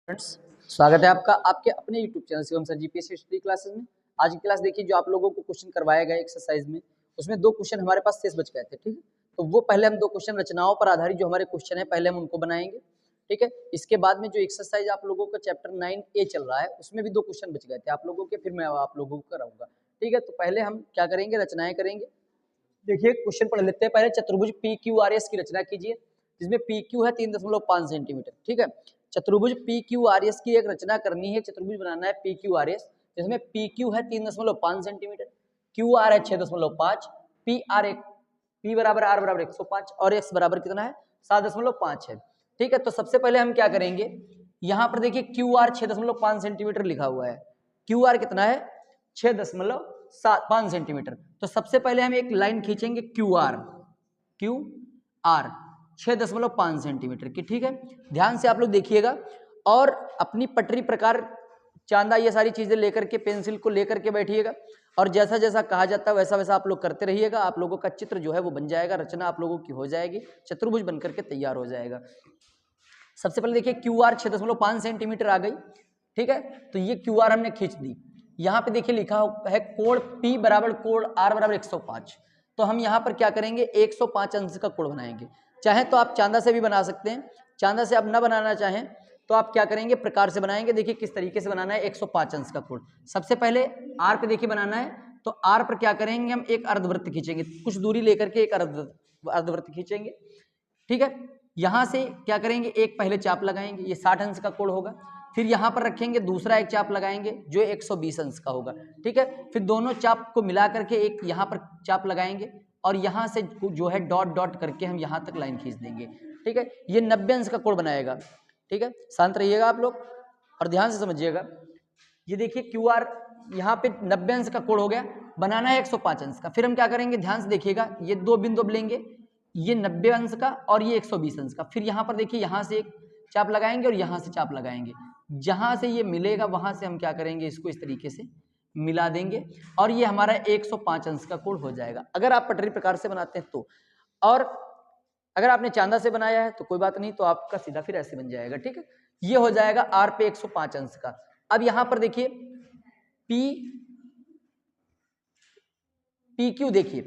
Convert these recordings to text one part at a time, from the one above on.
Friends, स्वागत है आपका आपके अपने YouTube channel Shivam sir GPSC study classes में। आज की क्लास देखिए, जो आप लोगों को क्वेश्चन करवाया गया एक्सरसाइज में, उसमें दो क्वेश्चन हमारे पास शेष बच गए थे। ठीक है, तो वो पहले हम दो क्वेश्चन रचनाओं पर आधारित जो हमारे क्वेश्चन है पहले हम उनको बनाएंगे। ठीक है, इसके बाद में जो एक्सरसाइज आप लोगों का चैप्टर 9A चल रहा है उसमें भी दो क्वेश्चन बच गए थे आप लोगों के, फिर मैं आप लोगों को कराऊंगा। ठीक है, तो पहले हम क्या करेंगे, रचनाएं करेंगे। देखिए क्वेश्चन पढ़ लेते हैं पहले। चतुर्भुज PQRS की रचना कीजिए, जिसमें PQ है 3.5 सेंटीमीटर। ठीक है, चतुर्भुज PQRS की एक रचना करनी है, चतुर्भुज बनाना है PQRS, जिसमें PQ है 3.5 सेंटीमीटर, QR है 6.5, P बराबर R बराबर 105 और X बराबर कितना है 7.5 है। ठीक है, तो सबसे पहले हम क्या करेंगे, यहाँ पर देखिए QR 6.5 सेंटीमीटर लिखा हुआ है, QR कितना है 6.5 सेंटीमीटर। तो सबसे पहले हम एक लाइन खींचेंगे QR 6.5 सेंटीमीटर की। ठीक है, ध्यान से आप लोग देखिएगा और अपनी पटरी प्रकार चांदा ये सारी चीजें लेकर के, पेंसिल को लेकर के बैठिएगा और जैसा जैसा कहा जाता है वैसा वैसा आप लोग करते रहिएगा। आप लोगों का चित्र जो है वो बन जाएगा, रचना आप लोगों की हो जाएगी, चतुर्भुज बनकर के तैयार हो जाएगा। सबसे पहले देखिए QR 6.5 सेंटीमीटर आ गई। ठीक है, तो ये QR हमने खींच दी। यहाँ पे देखिए लिखा है कोण P बराबर कोण R बराबर 105। तो हम यहाँ पर क्या करेंगे, 105 अंश का कोण बनाएंगे। चाहे तो आप चांदा से भी बना सकते हैं, चांदा से आप ना बनाना चाहें तो आप क्या करेंगे, प्रकार से बनाएंगे। देखिए किस तरीके से बनाना है 105 अंश का कोण। सबसे पहले R पे देखिए बनाना है, तो R पर क्या करेंगे, हम एक अर्धवृत्त खींचेंगे, कुछ दूरी लेकर के एक अर्धवृत्त खींचेंगे। ठीक है, यहां से क्या करेंगे, एक पहले चाप लगाएंगे, ये 60 अंश का कोण होगा। फिर यहाँ पर रखेंगे दूसरा एक चाप लगाएंगे जो 120 अंश का होगा। ठीक है, फिर दोनों चाप को मिला करके एक यहाँ पर चाप लगाएंगे और यहाँ से जो है डॉट डॉट करके हम यहाँ तक लाइन खींच देंगे। ठीक है, ये 90 अंश का कोण बनाएगा। ठीक है, शांत रहिएगा आप लोग और ध्यान से समझिएगा। ये देखिए QR यहाँ पे 90 अंश का कोण हो गया, बनाना है 105 अंश का। फिर हम क्या करेंगे, ध्यान से देखिएगा, ये दो बिंदु लेंगे, ये 90 अंश का और ये 120 अंश का। फिर यहाँ पर देखिए, यहाँ से एक चाप लगाएंगे और यहाँ से चाप लगाएंगे, जहां से ये मिलेगा वहां से हम क्या करेंगे, इसको इस तरीके से मिला देंगे और ये हमारा 105 अंश का कोण हो जाएगा, अगर आप पटरी प्रकार से बनाते हैं तो। और अगर आपने चांदा से बनाया है तो कोई बात नहीं, तो आपका सीधा फिर ऐसे बन जाएगा। ठीक है, ये हो जाएगा R पे 105 अंश का। अब यहां पर देखिए PQ, देखिए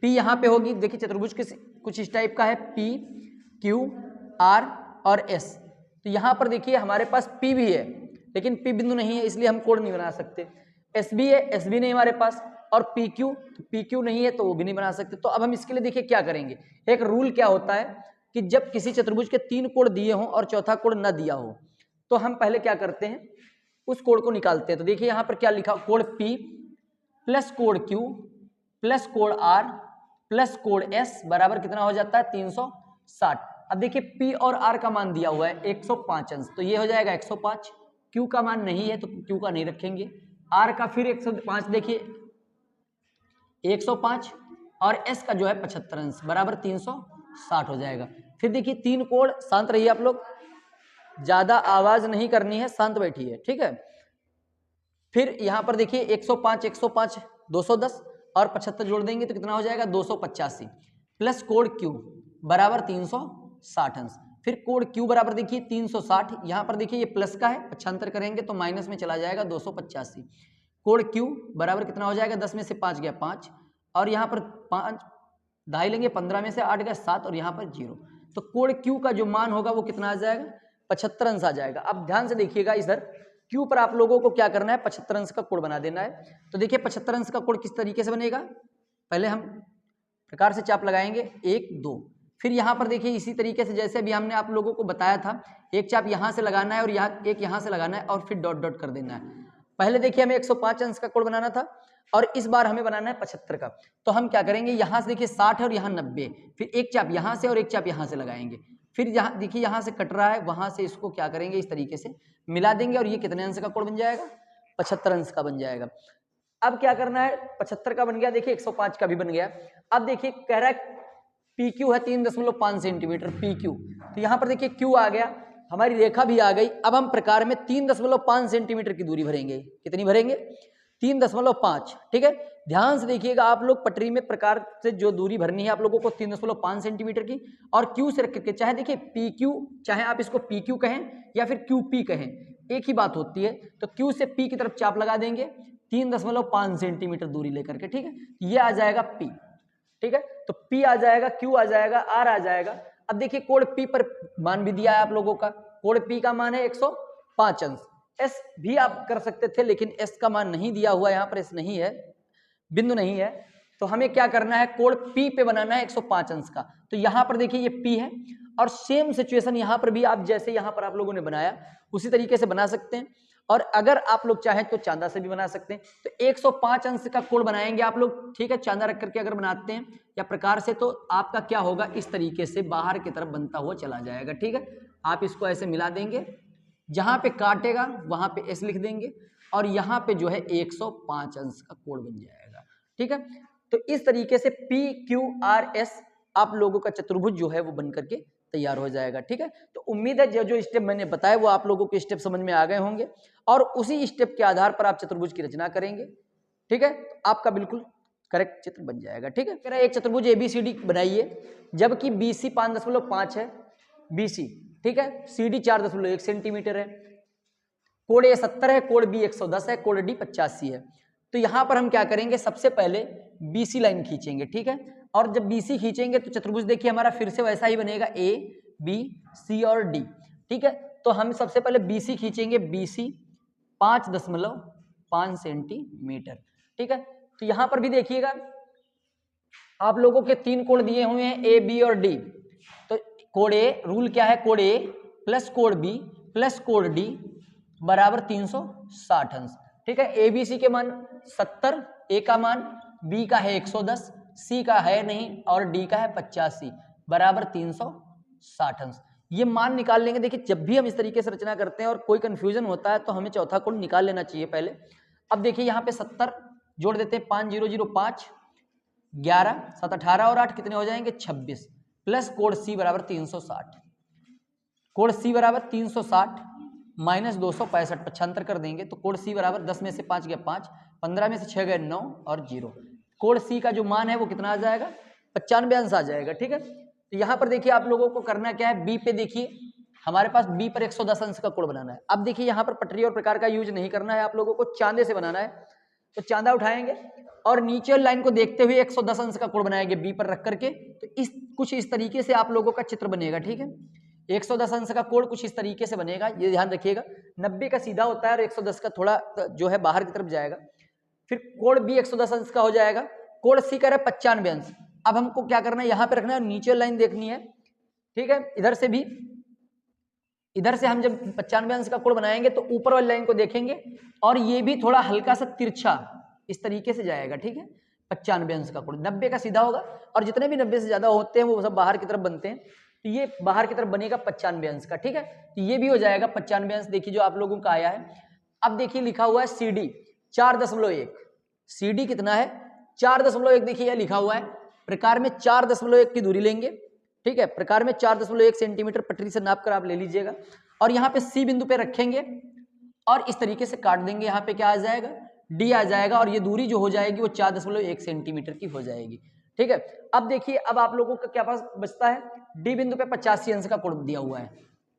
P यहां पे होगी, देखिए चतुर्भुज कुछ इस टाइप का है, PQR और S। तो यहाँ पर देखिए हमारे पास P भी है लेकिन P बिंदु नहीं है, इसलिए हम कोण नहीं बना सकते। S भी है, S भी नहीं हमारे पास, और PQ, तो PQ नहीं है तो वो भी नहीं बना सकते। तो अब हम इसके लिए देखिए क्या करेंगे, एक रूल क्या होता है कि जब किसी चतुर्भुज के 3 कोण दिए हों और चौथा कोण न दिया हो, तो हम पहले क्या करते हैं, उस कोण को निकालते हैं। तो देखिए यहाँ पर क्या लिखा, कोण P प्लस कोण Q प्लस कोण R प्लस कोण S बराबर कितना हो जाता है 360। अब देखिए P और R का मान दिया हुआ है 105 अंश, तो ये हो जाएगा 105। Q का मान नहीं है तो Q का नहीं रखेंगे, R का फिर 105, देखिए 105 और S का जो है 75 अंश बराबर 360 हो जाएगा। फिर देखिए 3 कोण, शांत रहिए आप लोग, ज्यादा आवाज नहीं करनी है, शांत बैठिए। ठीक है, फिर यहां पर देखिए 105 105 210 और 75 जोड़ देंगे तो कितना हो जाएगा 285 प्लस कोण Q बराबर 360 अंश। फिर कोण Q बराबर देखिए 360, यहाँ पर देखिए ये प्लस का है, पक्षांतर करेंगे तो माइनस में चला जाएगा 285। कोण Q बराबर कितना हो जाएगा, 10 में से 5 गया 5 और यहाँ पर 5 ढाई लेंगे, 15 में से 8 गया 7 और यहाँ पर 0। तो कोण Q का जो मान होगा वो कितना आ जाएगा, 75 अंश आ जाएगा। अब ध्यान से देखिएगा, इधर Q पर आप लोगों को क्या करना है, 75 अंश का कोण बना देना है। तो देखिए 75 अंश का कोण किस तरीके से बनेगा, पहले हम प्रकार से चाप लगाएंगे 1 2, फिर यहाँ पर देखिए इसी तरीके से जैसे भी हमने आप लोगों को बताया था, एक चाप यहाँ से लगाना है और एक यहाँ से लगाना है और फिर डॉट डॉट कर देना है। पहले देखिए हमें 105 अंश का कोण बनाना था और इस बार हमें बनाना है 75 का। तो हम क्या करेंगे, यहाँ से देखिए 60 है और यहाँ 90, फिर एक चाप यहाँ से और एक चाप यहाँ से लगाएंगे। फिर यहाँ देखिए यहाँ से कट रहा है, वहां से इसको क्या करेंगे, इस तरीके से मिला देंगे और ये कितने अंश का कोण बन जाएगा, 75 अंश का बन जाएगा। अब क्या करना है, 75 का बन गया, देखिए 105 का भी बन गया। अब देखिए कह रहा है PQ है 3.5 सेंटीमीटर PQ, तो यहाँ पर देखिए Q आ गया, हमारी रेखा भी आ गई। अब हम प्रकार में 3.5 सेंटीमीटर की दूरी भरेंगे, कितनी भरेंगे 3.5, ठीक है। ध्यान से देखिएगा आप लोग, पटरी में प्रकार से जो दूरी भरनी है आप लोगों को 3.5 सेंटीमीटर की, और क्यू से रख करके, चाहे देखिए पी क्यू, चाहे आप इसको पी क्यू कहें या फिर क्यू पी कहें, एक ही बात होती है। तो क्यू से पी की तरफ चाप लगा देंगे 3.5 सेंटीमीटर दूरी लेकर के, ठीक है। ये आ जाएगा पी, ठीक है। तो पी आ जाएगा, क्यू आ जाएगा, आर आ जाएगा। अब देखिए कोण पी पर मान भी दिया है आप लोगों का, कोण पी का मान है 105 अंश। एस भी आप कर सकते थे, लेकिन एस का मान नहीं दिया हुआ, यहाँ पर एस नहीं है, बिंदु नहीं है। तो हमें क्या करना है, कोण पी पे बनाना है 105 अंश का। तो यहाँ पर देखिए ये पी है, और सेम सिचुएशन यहाँ पर भी आप जैसे यहाँ पर आप लोगों ने बनाया उसी तरीके से बना सकते हैं। और अगर आप लोग चाहें तो चांदा से भी बना सकते हैं। तो 105 अंश का कोण बनाएंगे आप लोग, ठीक है। चांदा रख करके अगर बनाते हैं या प्रकार से, तो आपका क्या होगा, इस तरीके से बाहर की तरफ बनता हुआ चला जाएगा, ठीक है। आप इसको ऐसे मिला देंगे, जहां पे काटेगा वहां पे एस लिख देंगे, और यहाँ पे जो है 105 अंश का कोण बन जाएगा, ठीक है। तो इस तरीके से पी क्यू आर एस आप लोगों का चतुर्भुज जो है वो बन करके तैयार हो जाएगा, ठीक है। तो उम्मीद है जो जो स्टेप मैंने बताया वो आप लोगों के स्टेप समझ में आ गए होंगे, और उसी स्टेप के आधार पर आप चतुर्भुज की रचना करेंगे, ठीक है। तो आपका बिल्कुल करेक्ट चित्र बन जाएगा, ठीक है। एक चतुर्भुज एबीसीडी बनाइए, जबकि बीसी 5.5 है, बीसी, ठीक है, सीडी 4.1 सेंटीमीटर है, कोण ए 70 है, कोण बी 110 है, कोण डी 85 है। तो यहां पर हम क्या करेंगे, सबसे पहले बीसी लाइन खींचेंगे, ठीक है। और जब बीसी खींचेंगे तो चतुर्भुज देखिए हमारा फिर से वैसा ही बनेगा, ए बी सी और डी, ठीक है। तो हम सबसे पहले बीसी खींचेंगे, बीसी 5.5 सेंटीमीटर, ठीक है। तो यहां पर भी देखिएगा आप लोगों के 3 कोण दिए हुए हैं, ए बी और डी। तो कोण ए, रूल क्या है, कोण ए प्लस कोण बी प्लस कोण डी बराबर 360 अंश, ठीक है। ए बी सी के मान 70, ए का मान, बी का है 110, सी का है नहीं, और डी का है 85 बराबर 360 अंश। ये मान निकाल लेंगे। देखिए जब भी हम इस तरीके से रचना करते हैं और कोई कंफ्यूजन होता है तो हमें चौथा कोण निकाल लेना चाहिए पहले। अब देखिए यहाँ पे 70 जोड़ देते हैं, 5005 11 7 18 और 8 कितने हो जाएंगे, 26, प्लस कोण सी बराबर 360, कोण सी बराबर 360 माइनस 265, 75 कर देंगे तो कोण सी बराबर 10 में से 5 गया 5, 15 में से 6 गए 9 और 0। कोण सी का जो मान है वो कितना आ जाएगा, 95 अंश आ जाएगा, ठीक है। तो यहाँ पर देखिए आप लोगों को करना क्या है, बी पे देखिए हमारे पास बी पर 110 अंश का कोण बनाना है। अब देखिए यहाँ पर पटरी और प्रकार का यूज नहीं करना है, आप लोगों को चांदे से बनाना है। तो चांदा उठाएंगे और नीचे लाइन को देखते हुए 110 अंश का कोण बनाएंगे बी पर रख करके। तो इस कुछ इस तरीके से आप लोगों का चित्र बनेगा, ठीक है। 110 अंश का कोण कुछ इस तरीके से बनेगा, ये ध्यान रखिएगा। 90 का सीधा होता है और 110 का थोड़ा जो है बाहर की तरफ जाएगा। फिर कोण बी 110 अंश का हो जाएगा, कोण सी का 95 अंश। अब हमको क्या करना है, यहाँ पे रखना है, नीचे लाइन देखनी है, ठीक है। इधर से भी, इधर से हम जब 95 अंश का कोण बनाएंगे तो ऊपर वाली लाइन को देखेंगे और ये भी थोड़ा हल्का सा तिरछा इस तरीके से जाएगा, ठीक है। 95 अंश का कोण, 90 का सीधा होगा और जितने भी 90 से ज्यादा होते हैं वो सब बाहर की तरफ बनते हैं। तो ये बाहर की तरफ बनेगा 95 अंश का, ठीक है। तो ये भी हो जाएगा 95 अंश, देखिए जो आप लोगों का आया है। अब देखिए लिखा हुआ है सी डी 4.1, सी डी कितना है 4.1, देखिए यह लिखा हुआ है। प्रकार में 4.1 की दूरी लेंगे, ठीक है। प्रकार में 4.1 सेंटीमीटर पटरी से नाप कर आप ले लीजिएगा और यहाँ पे सी बिंदु पे रखेंगे और इस तरीके से काट देंगे। यहाँ पे क्या आ जाएगा, डी आ जाएगा और ये दूरी जो हो जाएगी वो 4.1 सेंटीमीटर की हो जाएगी, ठीक है। अब देखिए अब आप लोगों का क्या पास बचता है, डी बिंदु पे 85 अंश का कोण दिया हुआ है,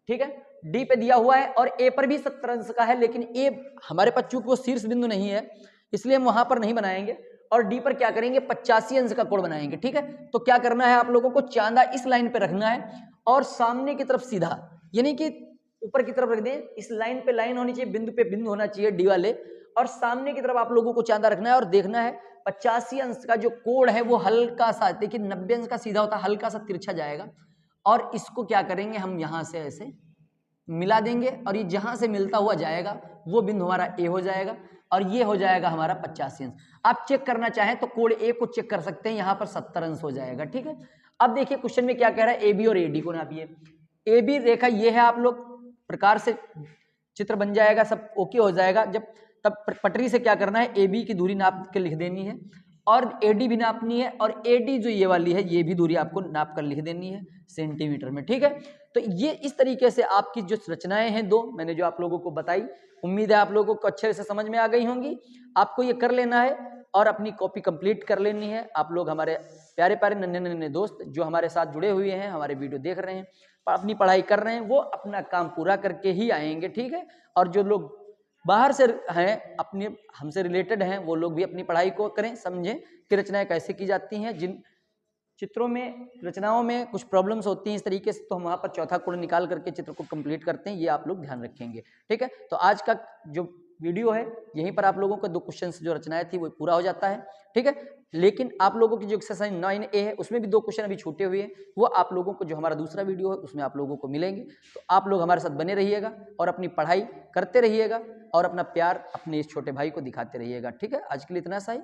ठीक है। डी पे दिया हुआ है और ए पर भी 70 अंश का है, लेकिन ए हमारे पास चूंकि वो शीर्ष बिंदु नहीं है इसलिए हम वहां पर नहीं बनाएंगे। और डी पर क्या करेंगे, 85 अंश का कोण बनाएंगे, ठीक है। तो क्या करना है आप लोगों को, चांदा इस लाइन पे रखना है और सामने की तरफ सीधा, यानी कि ऊपर की तरफ रख दें। इस लाइन पे लाइन होनी चाहिए, बिंदु पे बिंदु होना चाहिए डी वाले, और सामने की तरफ आप लोगों को चांदा रखना है और देखना है 85 अंश का जो कोण है वो हल्का सा, देखिए 90 अंश का सीधा होता है, हल्का सा तिरछा जाएगा। और इसको क्या करेंगे हम यहाँ से ऐसे मिला देंगे और ये जहां से मिलता हुआ जाएगा वो बिंदु हमारा ए हो जाएगा और ये हो जाएगा हमारा 85 अंश। आप चेक करना चाहें तो कोण ए को चेक कर सकते हैं, यहाँ पर 70 अंश हो जाएगा, ठीक है। अब देखिए क्वेश्चन में क्या कह रहा है, ए बी और ए डी को नापिए। ए बी रेखा ये है, आप लोग प्रकार से चित्र बन जाएगा, सब ओके हो जाएगा। जब तब पटरी से क्या करना है, ए बी की दूरी नाप के लिख देनी है और एडी भी नापनी है, और एडी जो ये वाली है ये भी दूरी आपको नाप कर लिख देनी है सेंटीमीटर में, ठीक है। तो ये इस तरीके से आपकी जो रचनाएं हैं दो मैंने जो आप लोगों को बताई, उम्मीद है आप लोगों को अच्छे से समझ में आ गई होंगी। आपको ये कर लेना है और अपनी कॉपी कंप्लीट कर लेनी है। आप लोग हमारे प्यारे प्यारे नन्हे नन्हे दोस्त जो हमारे साथ जुड़े हुए हैं, हमारे वीडियो देख रहे हैं, अपनी पढ़ाई कर रहे हैं, वो अपना काम पूरा करके ही आएंगे, ठीक है। और जो लोग बाहर से हैं, अपने हमसे रिलेटेड हैं, वो लोग भी अपनी पढ़ाई को करें, समझें कि रचनाएं कैसे की जाती हैं। जिन चित्रों में, रचनाओं में कुछ प्रॉब्लम्स होती हैं इस तरीके से, तो हम वहाँ पर चौथा कोण निकाल करके चित्र को कंप्लीट करते हैं, ये आप लोग ध्यान रखेंगे, ठीक है। तो आज का जो वीडियो है यहीं पर आप लोगों को 2 क्वेश्चन जो रचनाएं थी वो पूरा हो जाता है, ठीक है। लेकिन आप लोगों की जो एक्सरसाइज 9A है उसमें भी 2 क्वेश्चन अभी छूटे हुए हैं, वो आप लोगों को जो हमारा दूसरा वीडियो है उसमें आप लोगों को मिलेंगे। तो आप लोग हमारे साथ बने रहिएगा और अपनी पढ़ाई करते रहिएगा और अपना प्यार अपने इस छोटे भाई को दिखाते रहिएगा, ठीक है। आज के लिए इतना सा ही।